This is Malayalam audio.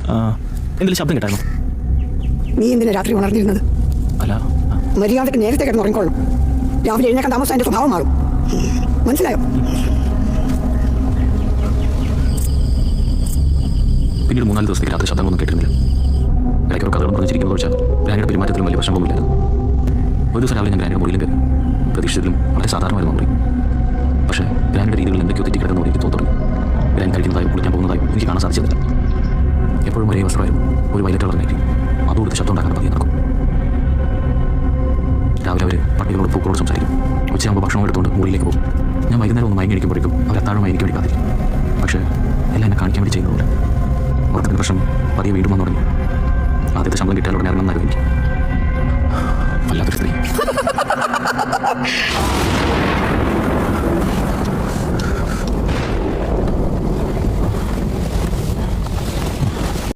എന്തെങ്കിലും ശബ്ദം കേട്ടായിരുന്നു? നീ എന്തിനാ രാത്രി ഉണർന്നിരുന്നത്? അല്ല, മര്യാദക്ക് നേരത്തെ കിടന്ന് ഉറങ്ങിക്കൊള്ളും. രാവിലെ എഴുന്നേക്കാൻ താമസം അതിന്റെ സ്വഭാവം മാറും. മനസ്സിലായോ? പിന്നീട് 3-4 ദിവസത്തേക്ക് രാത്രി ശബ്ദങ്ങളൊന്നും കേട്ടിരുന്നില്ല. ഇടയ്ക്ക് ഒരു കഥകളും പറഞ്ഞിരിക്കുന്നത് വെച്ചാൽ ഗ്രാനിയുടെ പെരുമാറ്റത്തിലും വലിയ പ്രശ്നങ്ങളൊന്നുമില്ലായിരുന്നു. ഒരു ദിവസം രാവിലെ ഞാൻ ഗ്രാനിയുടെ മുറിയിലും കയറി. പ്രതീക്ഷിച്ചതിലും വളരെ സാധാരണമായിരുന്നു മുറി. പക്ഷേ ഗ്രാനിയുടെ രീതികളിൽ എന്തൊക്കെയോ തെറ്റിക്കിടക്കുന്ന എനിക്ക് തോന്നി. ഗ്രാൻ കഴിക്കുന്നതായും കുളിക്കാൻ പോകുന്നതായും എനിക്ക് കാണാൻ സാധിച്ചില്ല. എപ്പോഴും ഒരേ വസ്ത്രമായിരുന്നു, ഒരു വൈലറ്റ് കളർ നൈറ്റി. അതുകൊടുത്ത് ശബ്ദം ഉണ്ടാക്കാൻ പതിയെ നടക്കും. രാവിലെ അവർ പട്ടികളോട് പൂക്കളോട് സംസാരിക്കും. ഉച്ചയാകുമ്പോൾ ഭക്ഷണം എടുത്തുകൊണ്ട് മുറിയിലേക്ക് പോകും. ഞാൻ വൈകുന്നേരം ഒന്ന് മയങ്ങി അടിക്കുമ്പോഴേക്കും അവർ അത്താഴമായി എനിക്ക് വേണ്ടി കാത്തിരിക്കും. പക്ഷേ എല്ലാം എന്നെ കാണിക്കാൻ വേണ്ടി ചെയ്യുന്നതുപോലെ. ഉറക്കത്തിൻ്റെ പ്രശ്നം പതിയെ വീണ്ടും വന്നു തുടങ്ങി. ആദ്യത്തെ ശമ്പളം കിട്ടിയാൽ ഉടനെ ഇറങ്ങുന്നതായിരുന്നു എനിക്ക്. വല്ലാത്തൊരു സ്ത്രീ.